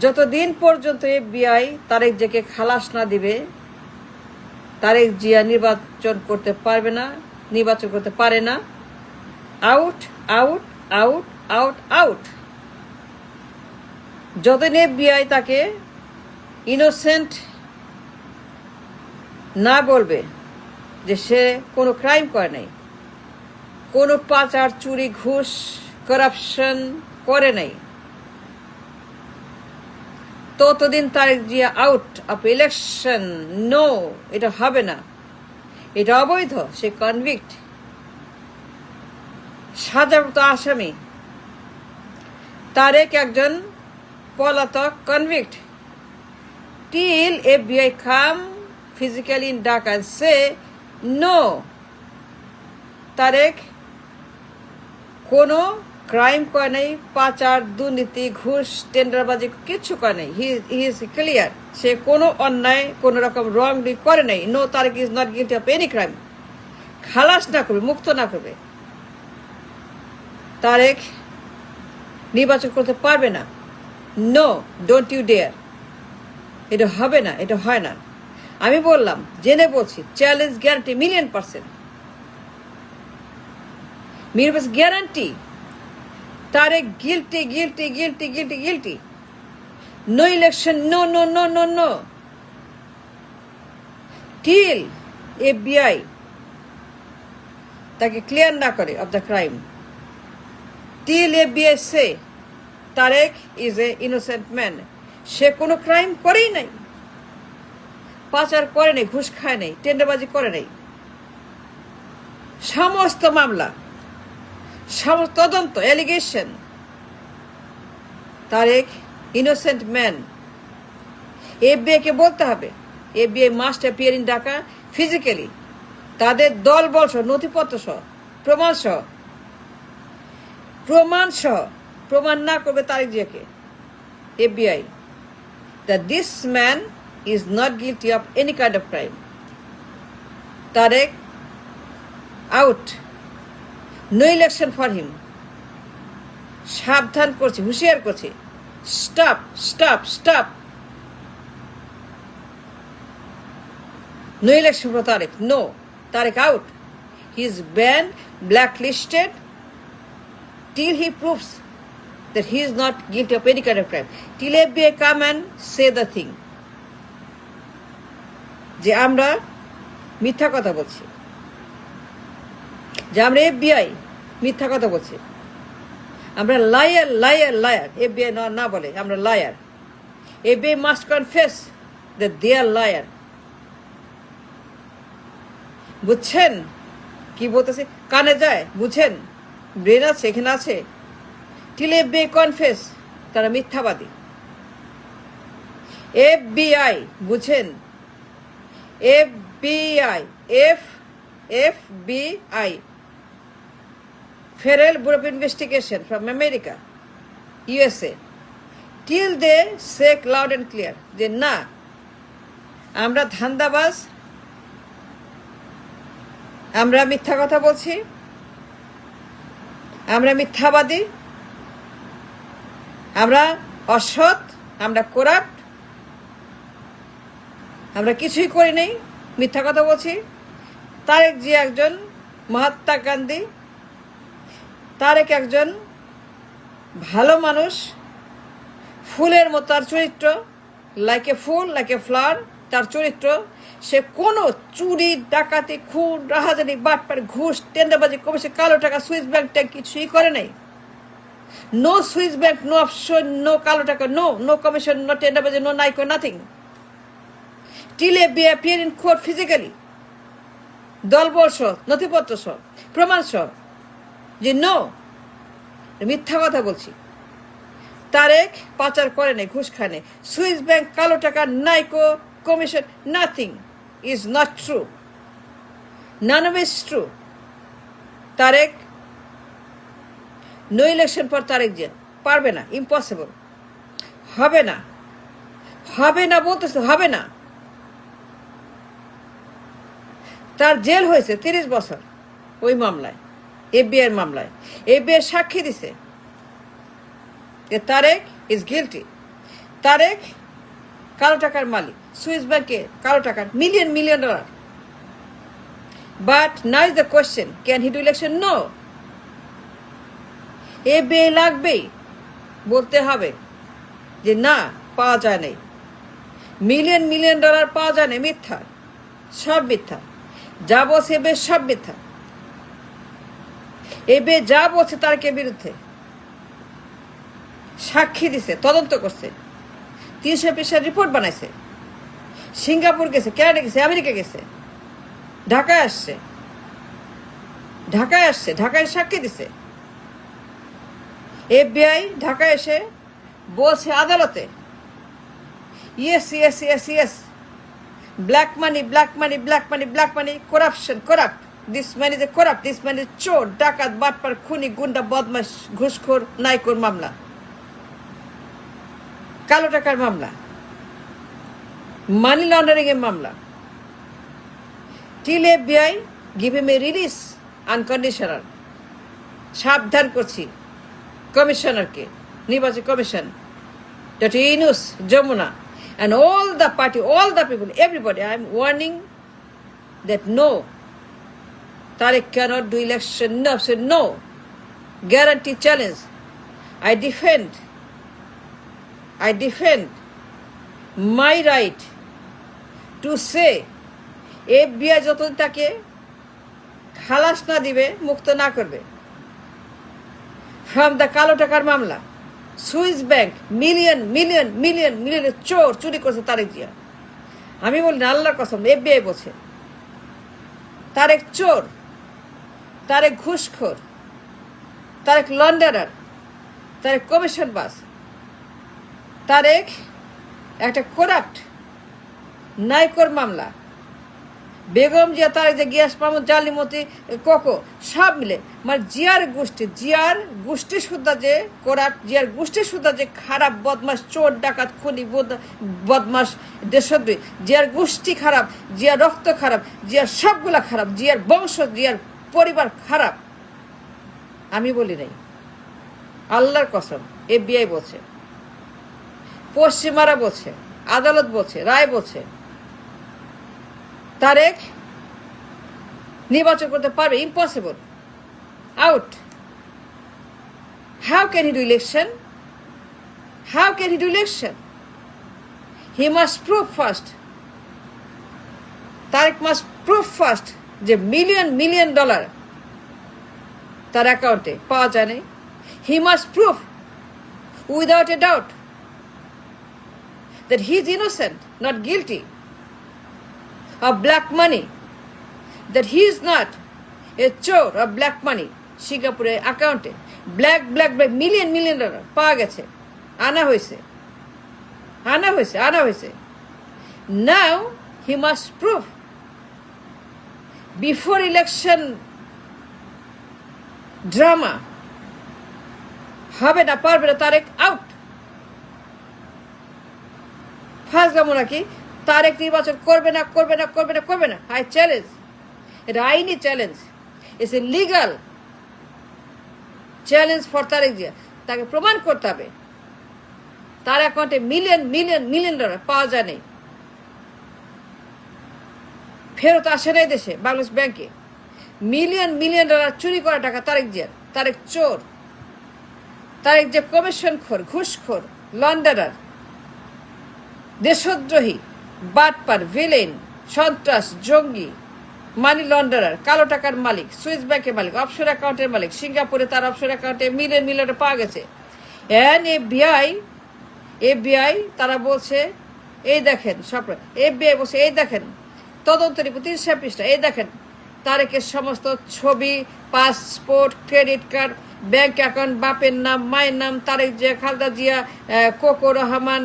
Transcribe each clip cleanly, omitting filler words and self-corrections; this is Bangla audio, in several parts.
যতদিন পর্যন্ত FBI তারেক জিয়াকে খালাস না দিবে, তারেক জিয়া নির্বাচন করতে পারবে না, নির্বাচন করতে পারে না। Out out out out out. যতদিন FBI তাকে ইনোসেন্ট না বলবে, যে সে কোনো ক্রাইম করে নাই, কোনো পাচার, চুরি, ঘুষ, করাপশন করে নাই, ততদিন Tarique Zia out of election. No, এটা হবে না, এটা অবৈধ। সে কনভিক্ট, সাজাপ্রাপ্ত আসামি। তারেক একজন পলাতক convict. Till FBI come physically in Dhaka and say no, Tarique কোনো ক্রাইম করে নাই, পাচার, দুর্নীতি, ঘুষ, টেন্ডারবাজি কিছু করে নাই। হি ইজ ক্লিয়ার, সে কোনো অন্যায়, কোনো রকম রংলি করে নাই। No, Tarique is not guilty of any crime. খালাস না করবে, মুক্ত না করবে, তারেক নির্বাচন করতে পারবে না। No, don't you dare. এটা হবে না, এটা হয় না। আমি বললাম, জেনে বলছি, challenge guarantee, $1,000,000 guarantee. Tarique guilty guilty guilty guilty guilty. No election, no no no no no. Till FBI তাকে ক্লিয়ার না করে of the crime, till FBI say Tarique is a innocent man, সে কোনো ক্রাইম করেই নাই, পাচার করে নাই, ঘুষ খায় নাই, টেন্ডারবাজি করে নাই। সমস্ত মামলা, সমস্ত তদন্ত, allegation, Tarique innocent man. FBI কে বলতে হবে, FBI must appear in Dhaka physically, তাদের দল বল সহ, নথিপত্র সহ, প্রমাণ সহ, প্রমাণ না করবে তারেক জিয়াকে FBI that this man is not guilty of any kind of crime. Tarek out, no election for him. সাবধান করছি, হুঁশিয়ার করছি, stop stop stop. No election for Tarek. No, Tarek out. He is banned, blacklisted till he proves that he is not guilty of any kind of crime. Till FBI come and say the thing, যে আমরা মিথ্যা কথা বলছি, যে আমরা FBI মিথ্যা কথা বলছি, আমরা লায়ার লায়ার লায়ার। FBI না বলে আমরা liar. FBI must confess that they are liar. বুঝছেন কি বলতেছে? কানে যায়, বুঝেন? ব্রেন আছে, এখানে আছে। টিল FBI কনফেস, তারা মিথ্যাবাদী। FBI বুঝেন? FBI Federal Bureau of Investigation from America, USA, till they say loud and clear যে না, আমরা ধান্দাবাজ, আমরা মিথ্যা কথা বলছি, আমরা মিথ্যাবাদী, আমরা অসৎ, আমরা করাপ্ট, আমরা কিছুই করি নাই, মিথ্যা কথা বলছি। তারেক জি একজন মহাত্মা গান্ধী, তারেক একজন ভালো মানুষ, ফুলের মতো তার চরিত্র, like a full, like a flower তার চরিত্র। সে কোনো চুরি, ডাকাতি, খুন, রাহাজানি, বাটপার, ঘুষ, টেন্ডারবাজি, কমিশন, কালো টাকা, সুইস ব্যাংক ট্যাঙ্ক কিছুই করে নাই। No Swiss bank, no offshore, no কালো টাকা, নো কমিশন, নো টেন্ডারবাজি, no Niko, nothing. Till FBI appear in court physically, দলবল সহ, নথিপত্র সহ, প্রমাণ সহ, যে নো, মিথ্যা কথা বলছি। তারেক পাচার করে নাই, ঘুষ খায় নাই, সুইস ব্যাংক, কালো টাকা, Niko, commission, nothing is not true, none of is true. Tarique, no election for Tarique Zia, পারবে না, ইম্পসিবল, হবে না, হবে না বলতেছে, হবে না। তার জেল হয়েছে 30 বছর ওই মামলায়, FBI মামলায়। FBI সাক্ষী দিছে যে তারেক ইজ গিলটি। তারেক কালো টাকার মালিক, সুইস ব্যাংকে কালো টাকার million dollar. But now is the question, can he do election? No. FBI লাগবেই, বলতে হবে যে না, পাওয়া যায় নাই, মিলিয়ন ডলার পাওয়া যায় না, মিথ্যা, সব মিথ্যা, যা বলছে বেশ সব মিথ্যা। এবে যা বলছে তারেকের বিরুদ্ধে সাক্ষী দিছে, তদন্ত করছে, 300 পৃষ্ঠার রিপোর্ট বানাইছে, সিঙ্গাপুর গেছে, কানাডা গেছে, আমেরিকা গেছে, ঢাকায় আসছে, ঢাকায় সাক্ষী দিছে। এফবিআই ঢাকায় এসে বলছে আদালতে, yes, black money, corruption, corrupt, this man is a corrupt, this man is চোর, ডাকাত, বাটপার, খুনি, গুন্ডা, বদমাশ, ঘুষখোর, নাইকোর মামলা, কালো টাকার মামলা, মানি লন্ডারিং এর মামলা। Till FBI give him a release unconditional. সাবধান করছি কমিশনারকে, নির্বাচন commission, doctor Yunus, Jamuna, and all the party, all the people, everybody, I am warning that no, Tariq cannot do election. No, so no, guarantee challenge. I defend my right to say FBI যতদিন তাকে খালাস না দিবে, মুক্ত না করবে from the কালো টাকার মামলা, সুইস ব্যাংক মিলিয়ন চোর, চুরি করছে তারেক জিয়া। আমি বলি না, আল্লাহর কসম, এফবিআই বলছে তারেক চোর, তারেক ঘুষখোর, তারেক লন্ডারার, তারেক কমিশন বাস, তারেক একটা করাপ্ট, নাইকোর মামলা, বেগম জিয়া, তারেক যে গিয়াস মাহমুদ, জালিমতি, কোকো, সব মিলে মানে জিয়ার গোষ্ঠী সুদ্ধা যে করাপ্ট, জিয়ার গোষ্ঠী সুদ্ধা যে খারাপ, বদমাস, চোর, ডাকাত, খুনি, বদমাস, দেশদ্রোহী, জিয়ার গোষ্ঠী খারাপ, জিয়ার রক্ত খারাপ, জিয়ার সবগুলা খারাপ, জিয়ার বংশ, জিয়ার পরিবার খারাপ। আমি বলি নাই, আল্লাহর কসম, এফবিআই বলছে, পশ্চিমারা বলছে, আদালত বলছে, রায় বলছে তারেক নির্বাচন করতে পারবে, impossible, out. How can he do election? He must prove first. Tariq must prove first যে মিলিয়ন ডলার তার অ্যাকাউন্টে পাওয়া যায় নাই। He must prove without a doubt that he is innocent, not guilty of black money, that he is not a chore of black money. সিঙ্গাপুরের অ্যাকাউন্টে ব্ল্যাক মিলিয়ন ডলার পাওয়া গেছে, আনা হয়েছে। Now he must prove before election drama হবে না, পারবে না, তারেক আউট। ফাজলামো নাকি? তারেক নির্বাচন করবে না। আই চ্যালেঞ্জ, এটা আইনি challenge, it's a legal challenge for Tarique Zia. তাকে প্রমাণ করতে হবে তার অ্যাকাউন্টে মিলিয়ন ডলার পাওয়া যায় নাই, ফেরত আসে নাই দেশে, বাংলাদেশ ব্যাংকে মিলিয়ন ডলার চুরি করা টাকা তারেক জিয়ার। তারেক চোর, তারেক যে কমিশন খোর, ঘুষখোর, লন্ডারার, দেশদ্রোহী, বাটপার, ভিলেন, সন্ত্রাস, জঙ্গি, মানি লন্ডারার, কালো টাকার মালিক, সুইস ব্যাংকের মালিক, অফশোর অ্যাকাউন্টের মালিক, সিঙ্গাপুরে তার অফশোর অ্যাকাউন্টে মিলিয়ন পাওয়া গেছে। এন্ড এফবিআই তারা বলছে, এই দেখেন, এফবিআই বলছে, এই দেখেন তদন্ত রিপোর্ট 300 পৃষ্ঠা, এই দেখেন তারেকের সমস্ত ছবি, passport, credit card, bank account, বাপের নাম, মায়ের নাম, তারেক জিয়া, খালেদা জিয়া, কোকো রহমান,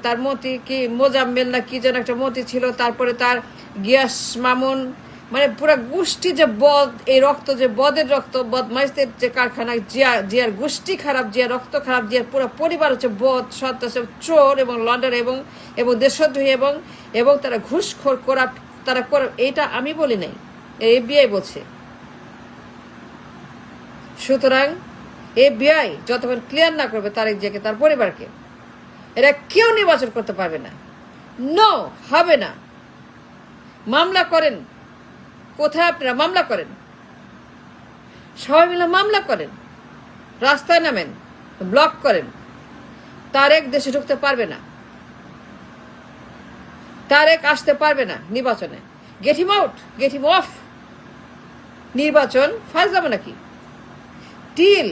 তার মন্ত্রী কি মোজাম্মেল না কি যেন একটা মন্ত্রী ছিল, তারপরে তার গিয়াস মামুন, মানে পুরো গোষ্ঠী যে বদ, এই রক্ত যে বদের রক্ত, বদমাইশদের যে কারখানা, জিয়ার গোষ্ঠী খারাপ, জিয়ার রক্ত খারাপ, জিয়ার পুরো পরিবার হচ্ছে বদ, সন্ত্রাস, চোর এবং লন্ডার এবং দেশদ্রোহী এবং তারা ঘুষখোর, করাপ্ট, তারা এইটা আমি বলি নাই, এফবিআই বলছে। সুতরাং এফবিআই যতক্ষণ ক্লিয়ার না করবে তারেক জিয়াকে, তার পরিবারকে, এরা কেউ নির্বাচন করতে পারবে না। নো, হবে না। মামলা করেন, কোথায় আপনারা মামলা করেন, সবাই মিলে মামলা করেন, রাস্তায় নামেন, ব্লক করেন। তারেক দেশে ঢুকতে পারবে না, তারেক আসতে পারবে না নির্বাচনে। Get him out, get him of. নির্বাচন ফাজলামো নাকি? টিল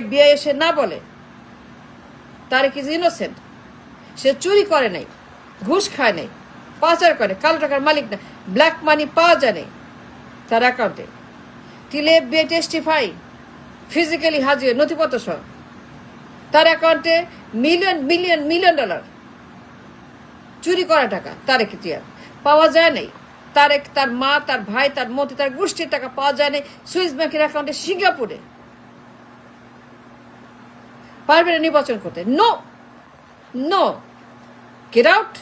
FBI এসে না বলে তারেক ইজ ইনোসেন্ট, সে চুরি করে নাই, ঘুষ খায় নাই, পাচার করে, কালো টাকার মালিক না, ব্ল্যাক মানি পাওয়া যায় নাই তার অ্যাকাউন্টে। টিল FBI টেস্টিফাই, ফিজিক্যালি হাজির, নথিপত্র সহ তার অ্যাকাউন্টে মিলিয়ন মিলিয়ন মিলিয়ন ডলার চুরি করা টাকা তারেক জিয়ার পাওয়া যায় নাই। তারেক, তার মা, তার ভাই, তার মতি, তার গোষ্ঠীর টাকা পাওয়া যায় নাই সুইস ব্যাংকের অ্যাকাউন্টে সিঙ্গাপুরে। পারবে না নির্বাচন করতে। No, no, get out.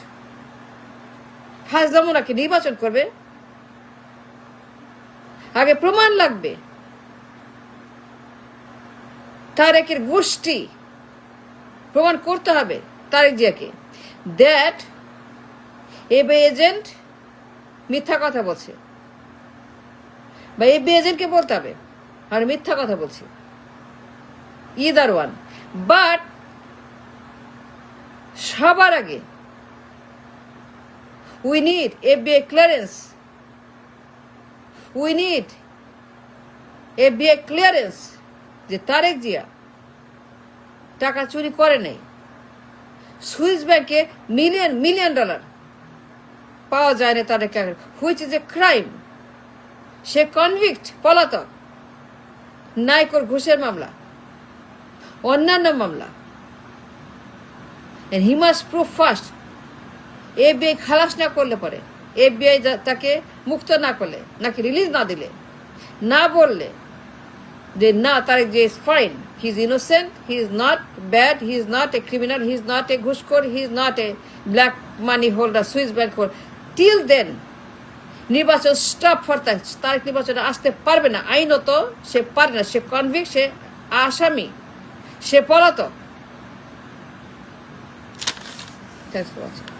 ফাজলামো নাকি নির্বাচন করবে? আগে প্রমাণ লাগবে। তারেকের গোষ্ঠী প্রমাণ করতে হবে তারেক জিয়াকে দ্যাট FBI এজেন্ট মিথ্যা কথা বলছে, বা FBI এজেন্টকে বলতে হবে আর মিথ্যা কথা বলছি, ইদার ওয়ান। বাট সবার আগে we need FBI clearance, we need FBI clearance যে তারেক জিয়া টাকা চুরি করে নাই। সুইস ব্যাংকে মিলিয়ন মিলিয়ন ডলার পাওয়া যায় না Tarique, which is a crime. সে কনভিক্ট, পলাতক, নাইকোর ঘুষের মামলা, অন্যান্য মামলা। and he must prove first। FBI খালাস না করলে পরে, FBI তাকে মুক্ত না করলে, নাকি রিলিজ না দিলে, না বললে যে না তারেক যে is fine, he is innocent, he is not bad, he is not a criminal, he is not a ঘুষখোর, he is not a black money holder, Swiss bank holder, till then নির্বাচন স্টপ ফর তারেক নির্বাচনে আসতে পারবে না। আইনত সে পারে না, সে কনভিক্ট, সে আসামি, সে পলাতক। Thanks for watching.